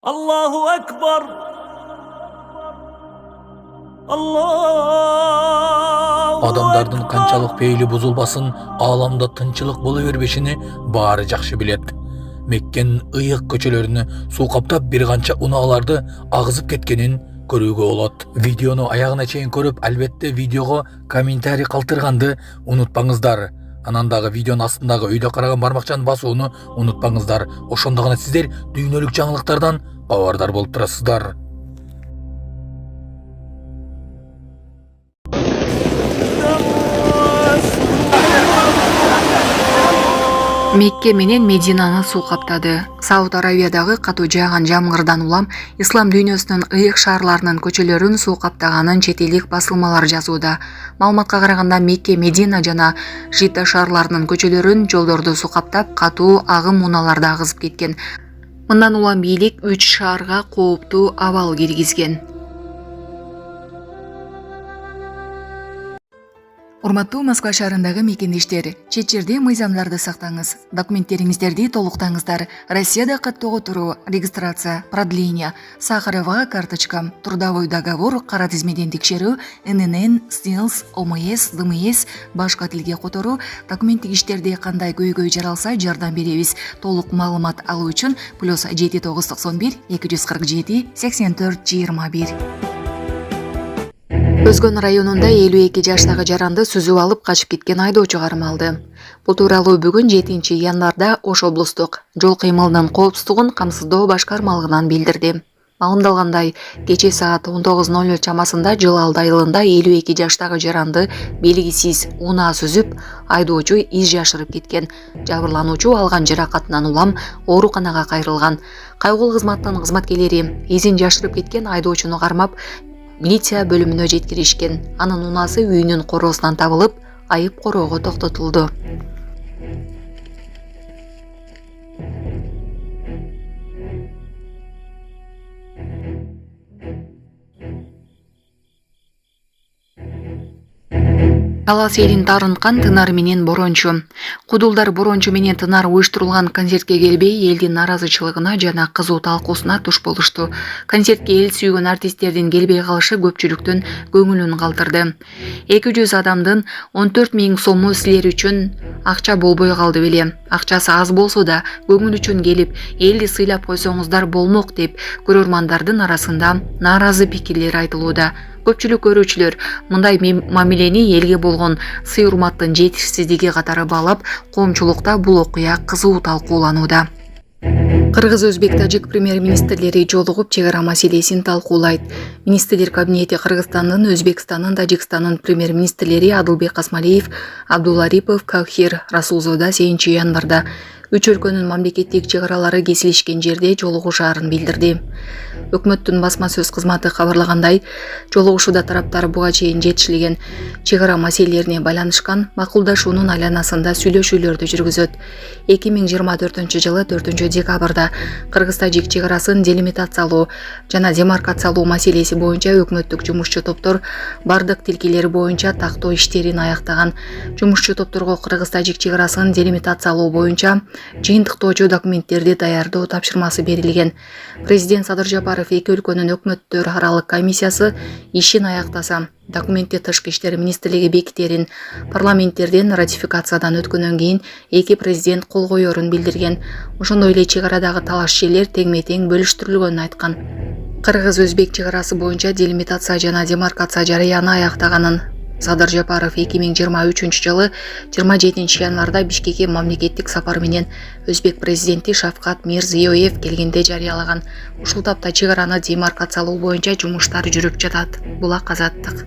Allahu Ekber. Allahu Адамдардын Ekber. канчалык пейили бузулбасын, ааламда тынчылык боло бербешини баары жакшы билет. Меккенин ыйык көчөлөрүнө суу каптап бир канча унааларды агызып кеткенин көрүүгө болот. Видеону аягына чейин көрүп, албетте видеого комментарий калтырганды унутпаңыздар. Анан дагы видеонун астындагы өйдө караган бармакчаны басууну унутпаңыздар. Ошондо гана сиздер дүйнөлүк жаңылыктардан кабардар болуп турасыздар. Мекке менен Мединаны суу каптады. Сауд Аравиядагы катуу жааган жамгырдан улам ислам дүйнөсүнүн ыйык шаарларынын көчөлөрүн суу каптаганын чет элдик басылмалар жазууда. Маалыматка караганда Мекке, Медина жана Жидда шаарларынын көчөлөрүн жолдорду суу каптап, катуу агым унааларды агызып кеткен. Мындан улам бийлик 3 шаарга кооптуу абал киргизген. Урматтуу Москва шаарындагы мекендештер, чет жерде мыйзамдарды сактаңыз, документтериңиздерди толуктаңыздар. Россияда каттоого туруу, регистрация, продление, сахарова карточка, трудовой договор, кара тизмеден текшерүү, ННН, СНИЛС, ОМС, ДМС, башка тилге которуу, документтик иштерде кандай көйгөй жаралса жардам беребиз. Толук маалымат алуу үчүн +7991 247 84 21. Өзгөн районунда 52 жаштагы жаранды сүзүп алып качып кеткен айдоочу кармалды. Бул тууралуу бүгүн 7 январда Ош облустук жол кыймылынын коопсуздугун камсыздоо башкармалыгынан билдирди. Маалымдалгандай, кечээ саат 19:00 чамасында Жыл Алды айылында 52 жаштагы жаранды белгисиз унаа сүзүп, айдоочу из жашырып кеткен. Жабырлануучу алган жаракатынан улам ооруканага кайрылган. Кайгылуу кызматтын кызматкерлери изин жашырып кеткен айдоочуну кармап, милиция бөлүмүнө жеткиришкен. Анын унаасы үйүнүн короосунан табылып, айып короого токтотулду. Талас элин тарынткан Тынар менен Борончу. Кудулдар Борончу менен Тынар уюштурулган концертке келбей, элдин наразычылыгына жана кызуу талкуусуна туш болушту. Концертке эл сүйгөн артисттердин келбей калышы көпчүлүктүн көңүлүн калтырды. 200 адамдын 14 000 сому силер үчүн акча болбой калды беле. Акчасы аз болсо да көңүл үчүн келип, элди сыйлап койсоңуздар болмок деп көрөрмандардын арасында нааразы пикирлер айтылууда. Көпчүлүк көрүүчүлөр мындай мамилени элге болгон сый урматтын жетишсиздиги катары баалап, коомчулукта бул окуя кызуу талкууланууда. Кыргыз, өзбек, тажик премьер-министрлери жолугуп чек ара маселесин талкуулайт. Министрлер кабинети Кыргызстандын, Өзбекстандын, Тажикстандын премьер-министрлери Адылбек Касмалиев, Абдуларипов, Кахир Расулзода 7 январда үч өлкөнүн мамлекеттик чек аралары кесилишкен жерде жолугушаарын билдирди. Өкмөттүн басма сөз кызматы кабарлагандай, жолугушууда тараптар буга чейин жетишилген чек ара маселелерине байланышкан макулдашуунун айланасында сүйлөшүүлөрдү жүргүзөт. 2024 жылы 4 декабрда Кыргыз-Тажик чек арасын делимитациялоо жана демаркациялоо маселеси боюнча өкмөттүк жумушчу топтор бардык тилкелер боюнча тактоо иштерин аяктаган. Жумушчу топторго Кыргыз-Тажик чек арасын делимитациялоо боюнча жыйынтыктоочу документтерди даярдоо тапшырмасы берилген. Президент Садыр Жапаров эки өлкөнүн өкмөттөр аралык комиссиясы ишин аяктаса, документти Тышкы иштер министрлиги бекитерин, парламенттерден ратификациядан өткөндөн кийин эки президент кол коерун билдирген. Ошондой эле чек арадагы талаш жерлер теңме-тең бөлүштүрүлгөнүн айткан. Кыргыз-Өзбек чек арасы боюнча делимитация жана демаркация жарыяны аяктаганын Садыр Жапаров 2023 жылы 27 январда Бишкекке мамлекеттик сапар менен Өзбек президенти Шавкат Мирзиёев келгенде жарыялаган. Ушул тапта чек араны демаркациялоо боюнча жумуштар жүрүп жатат. Булак Азаттык.